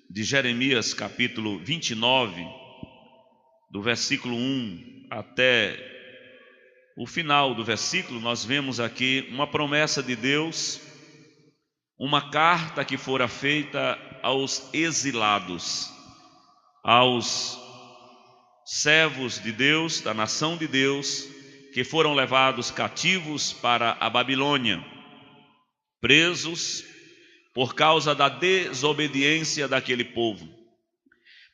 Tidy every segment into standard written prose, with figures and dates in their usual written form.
de Jeremias, capítulo 29, do versículo 1 até o final do versículo, nós vemos aqui uma promessa de Deus, uma carta que fora feita aos exilados, aos servos de Deus, da nação de Deus, que foram levados cativos para a Babilônia, presos por causa da desobediência daquele povo.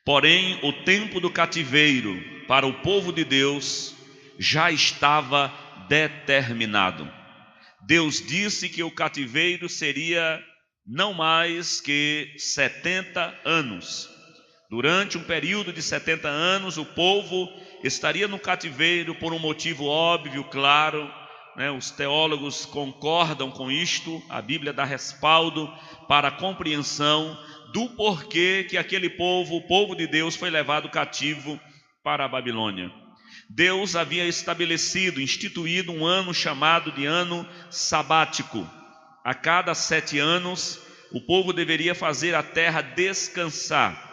Porém, o tempo do cativeiro para o povo de Deus já estava determinado. Deus disse que o cativeiro seria não mais que 70 anos. Durante um período de 70 anos, o povo estaria no cativeiro por um motivo óbvio, claro, né? Os teólogos concordam com isto, a Bíblia dá respaldo para a compreensão do porquê que aquele povo, o povo de Deus, foi levado cativo para a Babilônia. Deus havia estabelecido, instituído um ano chamado de ano sabático. A cada 7 anos, o povo deveria fazer a terra descansar.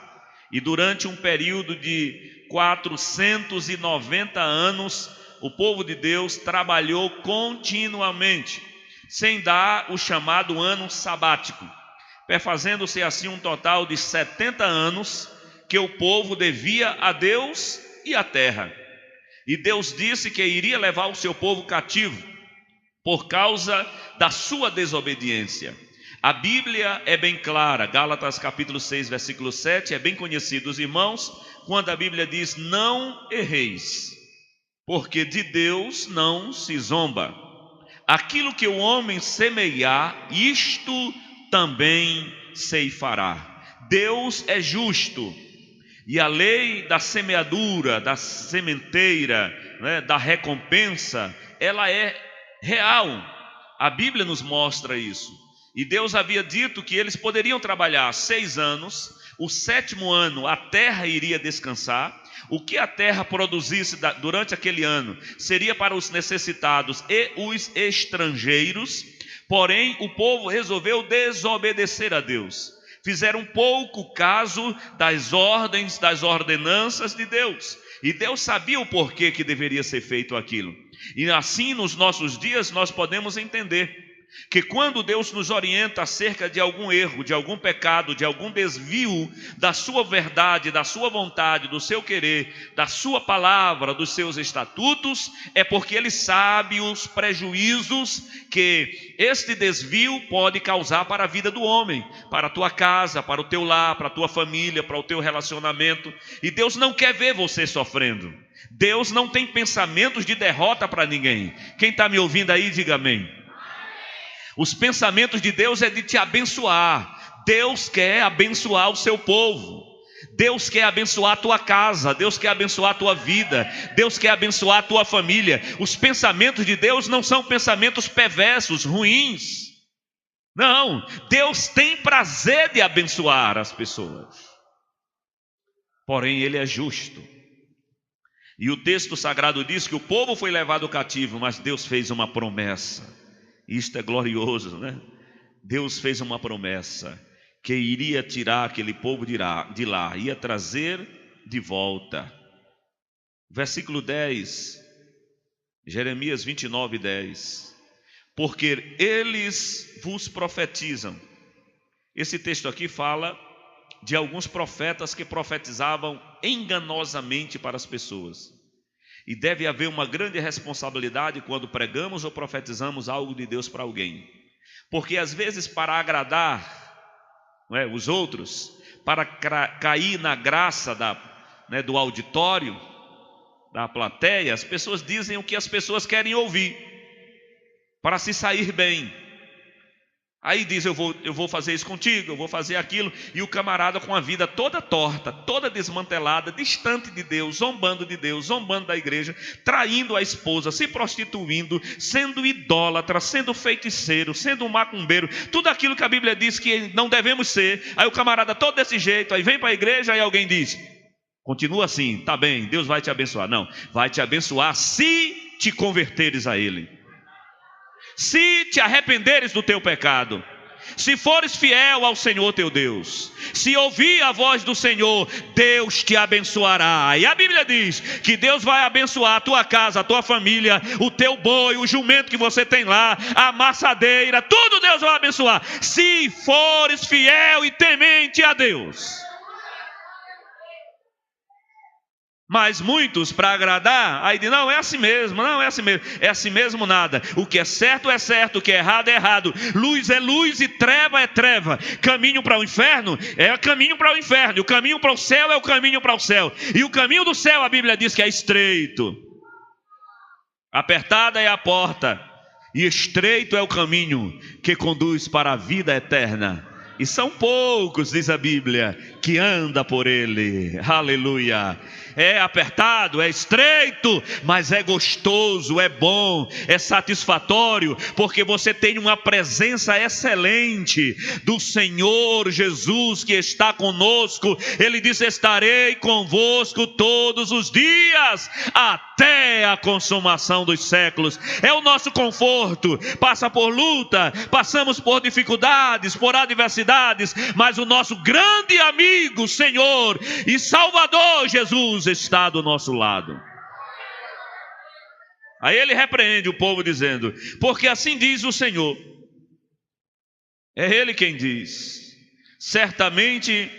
E durante um período de 490 anos, o povo de Deus trabalhou continuamente, sem dar o chamado ano sabático, perfazendo-se assim um total de 70 anos que o povo devia a Deus e à terra. E Deus disse que iria levar o seu povo cativo por causa da sua desobediência. A Bíblia é bem clara, Gálatas capítulo 6, versículo 7, é bem conhecido dos irmãos, quando a Bíblia diz: não erreis, porque de Deus não se zomba. Aquilo que o homem semear, isto também ceifará. Deus é justo, e a lei da semeadura, da sementeira, né, da recompensa, ela é real. A Bíblia nos mostra isso. E Deus havia dito que eles poderiam trabalhar 6 anos, o 7º ano a terra iria descansar. O que a terra produzisse durante aquele ano seria para os necessitados e os estrangeiros. Porém, o povo resolveu desobedecer a Deus. Fizeram pouco caso das ordens, das ordenanças de Deus. E Deus sabia o porquê que deveria ser feito aquilo. E assim, nos nossos dias, nós podemos entender que quando Deus nos orienta acerca de algum erro, de algum pecado, de algum desvio da sua verdade, da sua vontade, do seu querer, da sua palavra, dos seus estatutos, é porque Ele sabe os prejuízos que este desvio pode causar para a vida do homem, para a tua casa, para o teu lar, para a tua família, para o teu relacionamento. E Deus não quer ver você sofrendo. Deus não tem pensamentos de derrota para ninguém. Quem está me ouvindo aí, diga amém. Os pensamentos de Deus é de te abençoar. Deus quer abençoar o seu povo. Deus quer abençoar a tua casa. Deus quer abençoar a tua vida. Deus quer abençoar a tua família. Os pensamentos de Deus não são pensamentos perversos, ruins. Não, Deus tem prazer de abençoar as pessoas. Porém, Ele é justo. E o texto sagrado diz que o povo foi levado cativo, mas Deus fez uma promessa. Isto é glorioso, né? Deus fez uma promessa que iria tirar aquele povo de lá, ia trazer de volta. Versículo 10, Jeremias 29, 10. Porque eles vos profetizam. Esse texto aqui fala de alguns profetas que profetizavam enganosamente para as pessoas. E deve haver uma grande responsabilidade quando pregamos ou profetizamos algo de Deus para alguém. Porque às vezes, para agradar, não é, os outros, para cair na graça do auditório, da plateia, as pessoas dizem o que as pessoas querem ouvir, para se sair bem. Aí diz: eu vou fazer isso contigo, eu vou fazer aquilo. E o camarada com a vida toda torta, toda desmantelada, distante de Deus, zombando de Deus, zombando da igreja, traindo a esposa, se prostituindo, sendo idólatra, sendo feiticeiro, sendo um macumbeiro, tudo aquilo que a Bíblia diz que não devemos ser. Aí o camarada todo desse jeito, aí vem para a igreja e alguém diz: continua assim, tá bem, Deus vai te abençoar. Não, vai te abençoar se te converteres a Ele, se te arrependeres do teu pecado, Se fores fiel ao Senhor teu Deus, se ouvir a voz do Senhor, Deus te abençoará. E a Bíblia diz que Deus vai abençoar a tua casa, a tua família, o teu boi, o jumento que você tem lá, a amassadeira, tudo Deus vai abençoar. Se fores fiel e temente a Deus. Mas muitos, para agradar, aí dizem, não, é assim mesmo, não, é assim mesmo. É assim mesmo nada. O que é certo, o que é errado é errado. Luz é luz e treva é treva. Caminho para o inferno é caminho para o inferno. E o caminho para o céu é o caminho para o céu. E o caminho do céu, a Bíblia diz que é estreito. Apertada é a porta, e estreito é o caminho que conduz para a vida eterna. E são poucos, diz a Bíblia, que anda por ele. Aleluia. É apertado, é estreito, mas é gostoso, é bom, é satisfatório, porque você tem uma presença excelente do Senhor Jesus que está conosco. Ele diz, estarei convosco todos os dias, até a consumação dos séculos. É o nosso conforto. Passa por luta, passamos por dificuldades, por adversidades, mas o nosso grande amigo, Senhor e Salvador Jesus está do nosso lado. Aí ele repreende o povo dizendo, porque assim diz o Senhor, é ele quem diz, certamente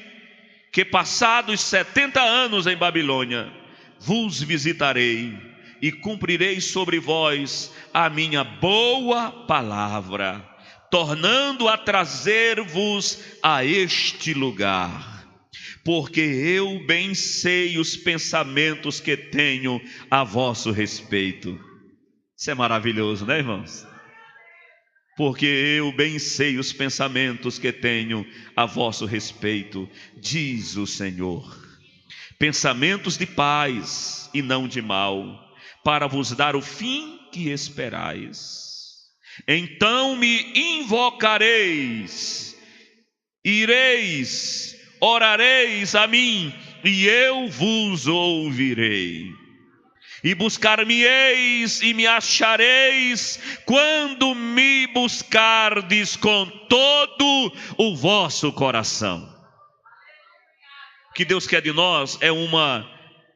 que passados 70 anos em Babilônia, vos visitarei e cumprirei sobre vós a minha boa palavra, tornando a trazer-vos a este lugar. Porque eu bem sei os pensamentos que tenho a vosso respeito. Isso é maravilhoso, né, irmãos? Porque eu bem sei os pensamentos que tenho a vosso respeito, diz o Senhor. Pensamentos de paz e não de mal, para vos dar o fim que esperais. Então me invocareis, ireis, orareis a mim, e eu vos ouvirei. E buscar-me-eis e me achareis, quando me buscardes com todo o vosso coração. O que Deus quer de nós é uma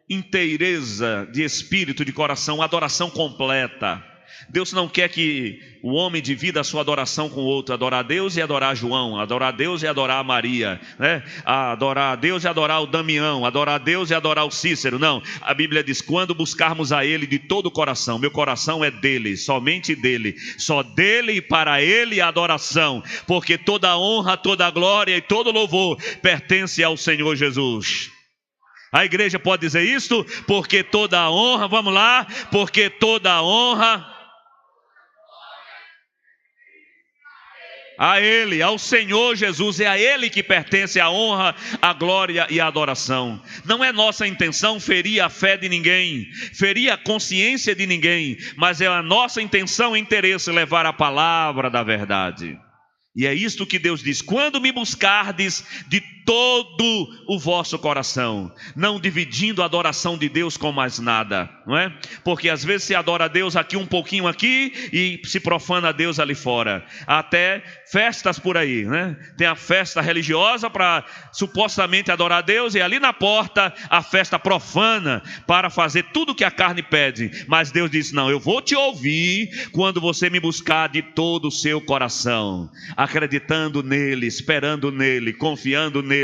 inteireza de espírito, de coração, adoração completa. Deus não quer que o homem divida a sua adoração com o outro. Adorar a Deus e adorar João, adorar a Deus e adorar a Maria, né? Adorar a Deus e adorar o Damião, adorar a Deus e adorar o Cícero. Não, a Bíblia diz, quando buscarmos a Ele de todo o coração, meu coração é dele, somente dele, só dele e para ele a adoração, porque toda a honra, toda a glória e todo o louvor pertence ao Senhor Jesus. A igreja pode dizer isto? Porque toda a honra, vamos lá, porque toda a honra a Ele, ao Senhor Jesus, é a Ele que pertence a honra, a glória e a adoração. Não é nossa intenção ferir a fé de ninguém, ferir a consciência de ninguém, mas é a nossa intenção e interesse levar a palavra da verdade. E é isto que Deus diz, quando me buscardes de todo o vosso coração, não dividindo a adoração de Deus com mais nada, não é? Porque às vezes se adora a Deus aqui um pouquinho aqui e se profana a Deus ali fora. Até festas por aí, né? Tem a festa religiosa para supostamente adorar a Deus, e ali na porta a festa profana para fazer tudo que a carne pede. Mas Deus diz, não, eu vou te ouvir quando você me buscar de todo o seu coração, acreditando nele, esperando nele, confiando nele.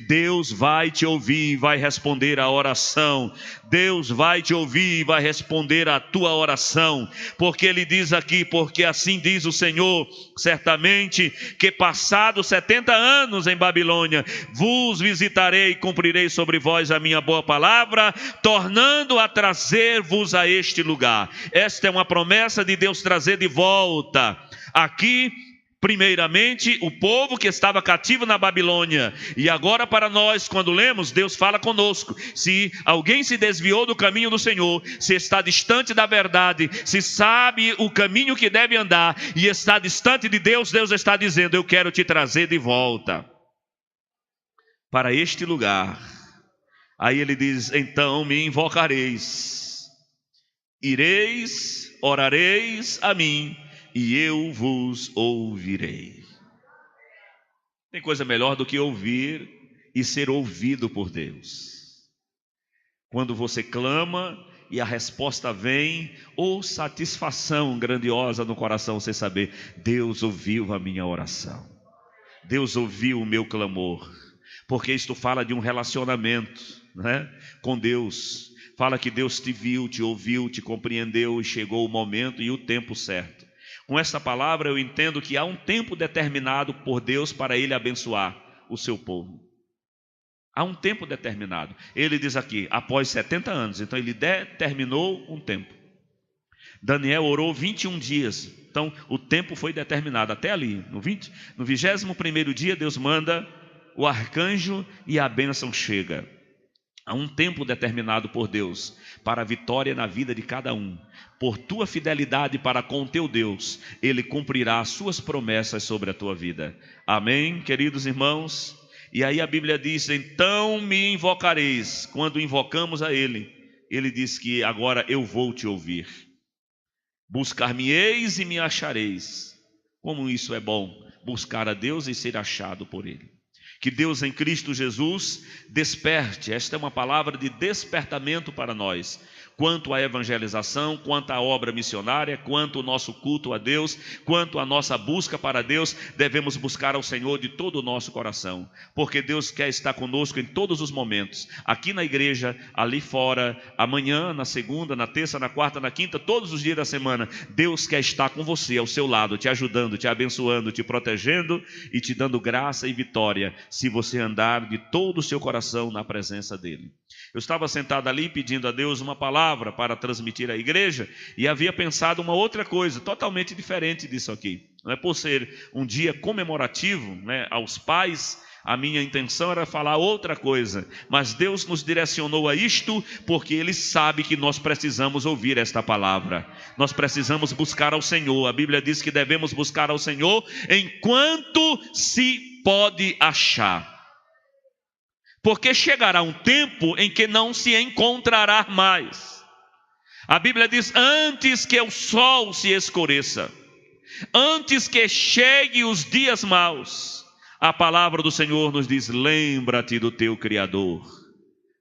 Deus vai te ouvir e vai responder a oração. Deus vai te ouvir e vai responder a tua oração, porque ele diz aqui, porque assim diz o Senhor, certamente que passados 70 anos em Babilônia, vos visitarei e cumprirei sobre vós a minha boa palavra, tornando a trazer-vos a este lugar. Esta é uma promessa de Deus trazer de volta aqui, primeiramente, o povo que estava cativo na Babilônia. E agora para nós, quando lemos, Deus fala conosco. Se alguém se desviou do caminho do Senhor, se está distante da verdade, se sabe o caminho que deve andar e está distante de Deus, Deus está dizendo, eu quero te trazer de volta para este lugar. Aí ele diz, então me invocareis, ireis, orareis a mim, e eu vos ouvirei. Tem coisa melhor do que ouvir e ser ouvido por Deus. Quando você clama e a resposta vem, ou satisfação grandiosa no coração, você saber, Deus ouviu a minha oração, Deus ouviu o meu clamor, porque isto fala de um relacionamento, né, com Deus. Fala que Deus te viu, te ouviu, te compreendeu e chegou o momento e o tempo certo. Com esta palavra eu entendo que há um tempo determinado por Deus para Ele abençoar o seu povo. Há um tempo determinado. Ele diz aqui, após 70 anos. Então ele determinou um tempo. Daniel orou 21 dias. Então o tempo foi determinado. Até ali, no 21º dia, Deus manda o arcanjo e a bênção chega. Há um tempo determinado por Deus para a vitória na vida de cada um. Por tua fidelidade para com o teu Deus, Ele cumprirá as suas promessas sobre a tua vida. Amém, queridos irmãos? E aí a Bíblia diz, então me invocareis. Quando invocamos a Ele, Ele diz que agora eu vou te ouvir. Buscar-me-eis e me achareis. Como isso é bom, buscar a Deus e ser achado por Ele. Que Deus em Cristo Jesus desperte. Esta é uma palavra de despertamento para nós, quanto à evangelização, quanto à obra missionária, quanto ao nosso culto a Deus, quanto à nossa busca para Deus. Devemos buscar ao Senhor de todo o nosso coração, porque Deus quer estar conosco em todos os momentos, aqui na igreja, ali fora, amanhã, na segunda, na terça, na quarta, na quinta, todos os dias da semana. Deus quer estar com você, ao seu lado, te ajudando, te abençoando, te protegendo e te dando graça e vitória, se você andar de todo o seu coração na presença dEle. Eu estava sentado ali pedindo a Deus uma palavra para transmitir à igreja e havia pensado uma outra coisa, totalmente diferente disso aqui. Não é por ser um dia comemorativo, né, aos pais, a minha intenção era falar outra coisa, mas Deus nos direcionou a isto porque Ele sabe que nós precisamos ouvir esta palavra. Nós precisamos buscar ao Senhor. A Bíblia diz que devemos buscar ao Senhor enquanto se pode achar. Porque chegará um tempo em que não se encontrará mais. A Bíblia diz, antes que o sol se escureça, antes que chegue os dias maus, a palavra do Senhor nos diz, lembra-te do teu Criador.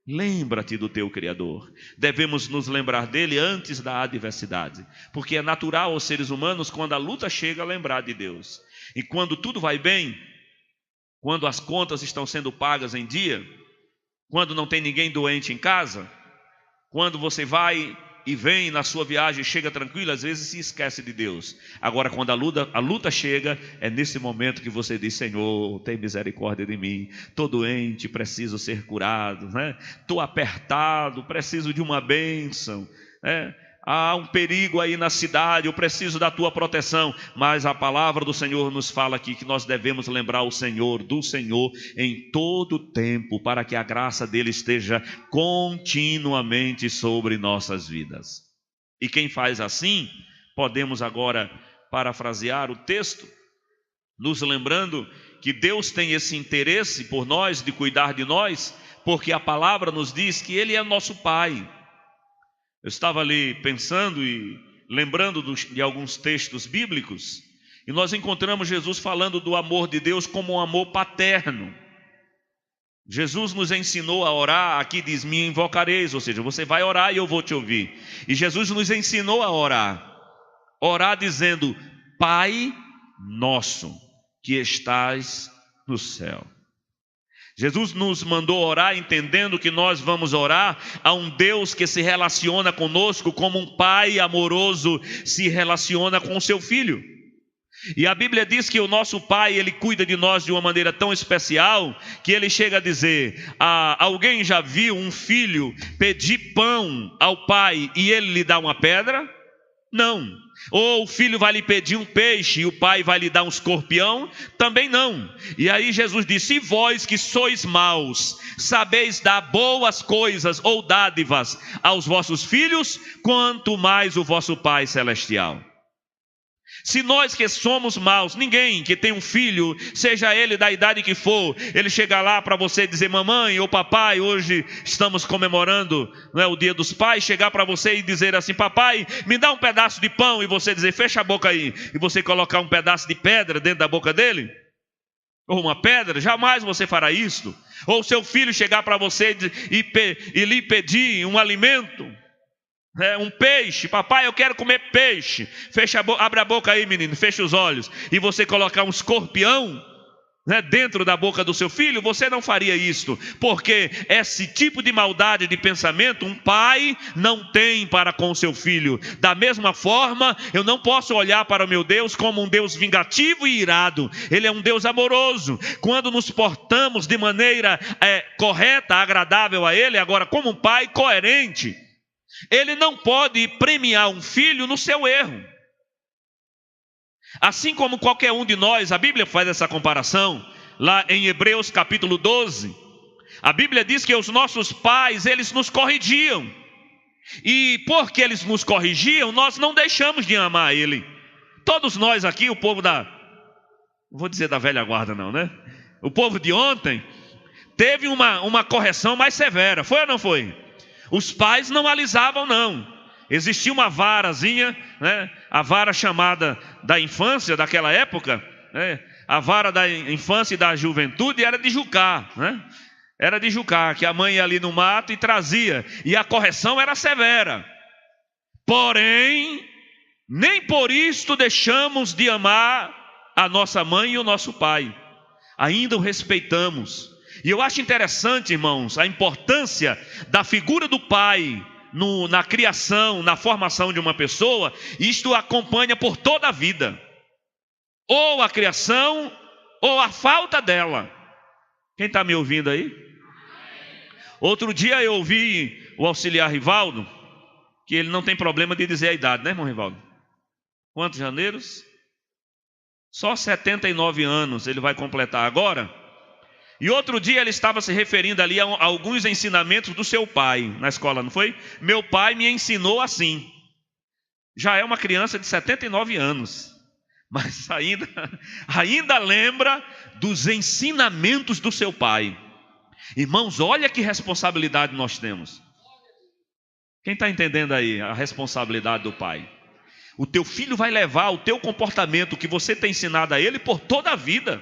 Lembra-te do teu Criador. Devemos nos lembrar dele antes da adversidade, porque é natural aos seres humanos, quando a luta chega, lembrar de Deus. E quando tudo vai bem, quando as contas estão sendo pagas em dia, quando não tem ninguém doente em casa, quando você vai e vem na sua viagem, chega tranquilo, às vezes se esquece de Deus. Agora quando a luta chega, é nesse momento que você diz, Senhor, tem misericórdia de mim, estou doente, preciso ser curado, né? Estou apertado, preciso de uma bênção, né? Há um perigo aí na cidade, eu preciso da tua proteção. Mas a palavra do Senhor nos fala aqui que nós devemos lembrar o Senhor, do Senhor, em todo o tempo, para que a graça dele esteja continuamente sobre nossas vidas. E quem faz assim, podemos agora parafrasear o texto, nos lembrando que Deus tem esse interesse por nós, de cuidar de nós, porque a palavra nos diz que Ele é nosso Pai. Eu estava ali pensando e lembrando de alguns textos bíblicos, e nós encontramos Jesus falando do amor de Deus como um amor paterno. Jesus nos ensinou a orar, aqui diz, me invocareis, ou seja, você vai orar e eu vou te ouvir. E Jesus nos ensinou a orar dizendo, Pai nosso, que estás no céu. Jesus nos mandou orar entendendo que nós vamos orar a um Deus que se relaciona conosco como um pai amoroso se relaciona com o seu filho. E a Bíblia diz que o nosso pai, ele cuida de nós de uma maneira tão especial que ele chega a dizer, alguém já viu um filho pedir pão ao pai e ele lhe dá uma pedra? Não. Ou o filho vai lhe pedir um peixe e o pai vai lhe dar um escorpião? Também não. E aí Jesus disse, vós que sois maus, sabeis dar boas coisas ou dádivas aos vossos filhos, quanto mais o vosso Pai Celestial. Se nós que somos maus, ninguém que tem um filho, seja ele da idade que for, ele chegar lá para você dizer, mamãe ou papai, hoje estamos comemorando, não é, o dia dos pais, chegar para você e dizer assim, papai, me dá um pedaço de pão, e você dizer, fecha a boca aí, e você colocar um pedaço de pedra dentro da boca dele? ou uma pedra? Jamais você fará isto. Ou seu filho chegar para você e lhe pedir um alimento, um peixe. Papai, eu quero comer peixe. Abre a boca aí, menino, fecha os olhos. E você colocar um escorpião dentro da boca do seu filho, você não faria isto, porque esse tipo de maldade de pensamento um pai não tem para com o seu filho. Da mesma forma, eu não posso olhar para o meu Deus como um Deus vingativo e irado. Ele é um Deus amoroso. Quando nos portamos de maneira correta, agradável a Ele, agora como um pai coerente, Ele não pode premiar um filho no seu erro. Assim como qualquer um de nós, a Bíblia faz essa comparação, lá em Hebreus capítulo 12, a Bíblia diz que os nossos pais, eles nos corrigiam, e porque eles nos corrigiam, nós não deixamos de amar Ele. Todos nós aqui, o povo não vou dizer da velha guarda não, né? O povo de ontem, teve uma correção mais severa, foi ou não foi? Os pais não alisavam não. Existia uma varazinha, a vara chamada da infância daquela época, a vara da infância e da juventude era de jucar, era de jucar, que a mãe ia ali no mato e trazia, e a correção era severa. Porém, nem por isto deixamos de amar a nossa mãe e o nosso pai, ainda o respeitamos. E eu acho interessante, irmãos, a importância da figura do pai na criação, na formação de uma pessoa. Isto acompanha por toda a vida, ou a criação, ou a falta dela. Quem está me ouvindo aí? Outro dia eu ouvi o auxiliar Rivaldo, que ele não tem problema de dizer a idade, né, irmão Rivaldo? Quantos janeiros? Só 79 anos ele vai completar agora. E outro dia ele estava se referindo ali a alguns ensinamentos do seu pai na escola, não foi? Meu pai me ensinou assim. Já é uma criança de 79 anos, mas ainda lembra dos ensinamentos do seu pai. Irmãos, olha que responsabilidade nós temos. Quem está entendendo aí a responsabilidade do pai? O teu filho vai levar o teu comportamento que você tem ensinado a ele por toda a vida.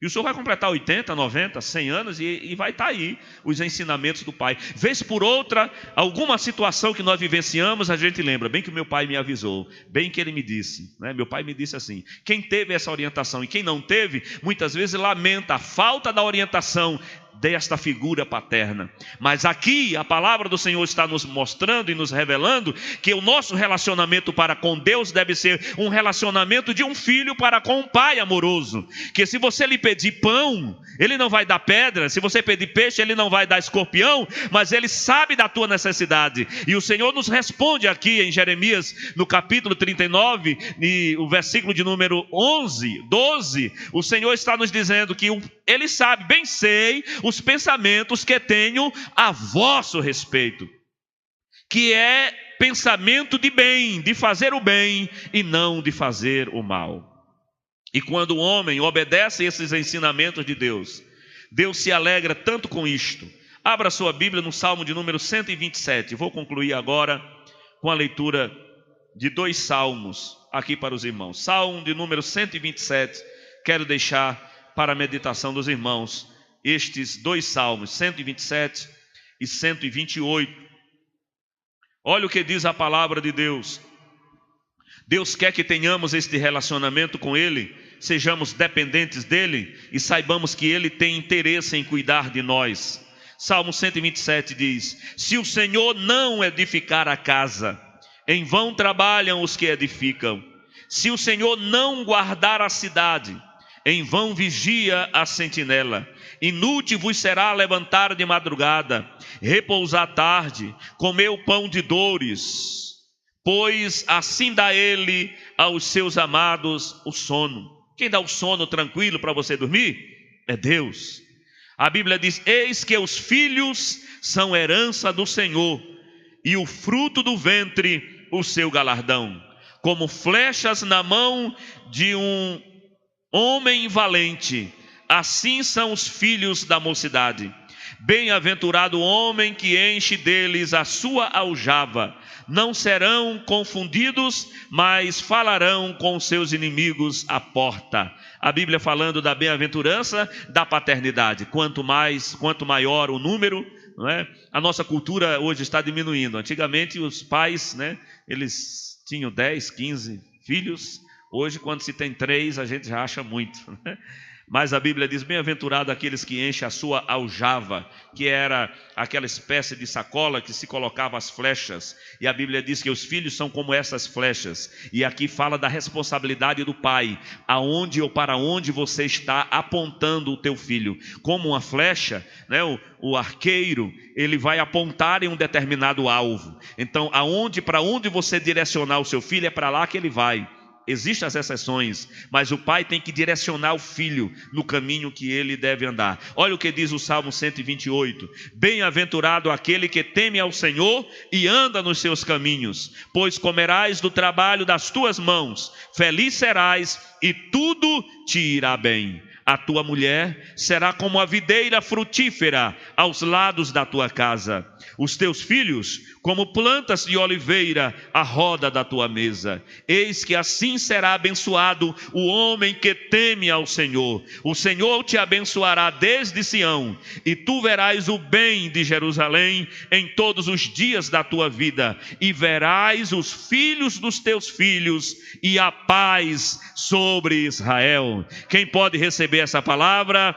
E o senhor vai completar 80, 90, 100 anos e vai estar aí os ensinamentos do pai. Vez por outra, alguma situação que nós vivenciamos, a gente lembra, bem que o meu pai me avisou, bem que ele me disse, meu pai me disse assim. Quem teve essa orientação e quem não teve, muitas vezes lamenta a falta da orientação desta figura paterna. Mas aqui a palavra do Senhor está nos mostrando e nos revelando que o nosso relacionamento para com Deus deve ser um relacionamento de um filho para com um pai amoroso, que se você lhe pedir pão, ele não vai dar pedra, se você pedir peixe, ele não vai dar escorpião, mas ele sabe da tua necessidade. E o Senhor nos responde aqui em Jeremias, no capítulo 39, e o versículo de número 12, o Senhor está nos dizendo que Ele sabe, bem sei, os pensamentos que tenho a vosso respeito, que é pensamento de bem, de fazer o bem e não de fazer o mal. E quando o homem obedece esses ensinamentos de Deus, Deus se alegra tanto com isto. Abra sua Bíblia no Salmo de número 127. Vou concluir agora com a leitura de 2 salmos aqui para os irmãos. Salmo de número 127. Quero deixar para a meditação dos irmãos estes 2 salmos, 127 e 128. Olha o que diz a palavra de Deus. Deus quer que tenhamos este relacionamento com Ele, sejamos dependentes dEle e saibamos que Ele tem interesse em cuidar de nós. Salmo 127 diz: se o Senhor não edificar a casa, em vão trabalham os que edificam. Se o Senhor não guardar a cidade, em vão vigia a sentinela. Inútil vos será levantar de madrugada, repousar tarde, comer o pão de dores, pois assim dá Ele aos seus amados o sono. Quem dá o sono tranquilo para você dormir? É Deus. A Bíblia diz: eis que os filhos são herança do Senhor, e o fruto do ventre o seu galardão. Como flechas na mão de um homem valente, assim são os filhos da mocidade. Bem-aventurado o homem que enche deles a sua aljava. Não serão confundidos, mas falarão com seus inimigos à porta. A Bíblia falando da bem-aventurança da paternidade. Quanto maior o número, não é? A nossa cultura hoje está diminuindo. Antigamente os pais, né, eles tinham 10, 15 filhos. Hoje, quando se tem 3, a gente já acha muito, né? Mas a Bíblia diz: bem-aventurado aqueles que enchem a sua aljava, que era aquela espécie de sacola que se colocava as flechas. E a Bíblia diz que os filhos são como essas flechas. E aqui fala da responsabilidade do pai, aonde ou para onde você está apontando o teu filho. Como uma flecha, né? O arqueiro, ele vai apontar em um determinado alvo. Então, para onde você direcionar o seu filho, é para lá que ele vai. Existem as exceções, mas o pai tem que direcionar o filho no caminho que ele deve andar. Olha o que diz o Salmo 128. Bem-aventurado aquele que teme ao Senhor e anda nos seus caminhos, pois comerás do trabalho das tuas mãos, feliz serás e tudo te irá bem. A tua mulher será como a videira frutífera aos lados da tua casa, os teus filhos como plantas de oliveira à roda da tua mesa. Eis que assim será abençoado o homem que teme ao Senhor. O Senhor te abençoará desde Sião, e tu verás o bem de Jerusalém em todos os dias da tua vida, e verás os filhos dos teus filhos, e a paz sobre Israel. Quem pode receber essa palavra?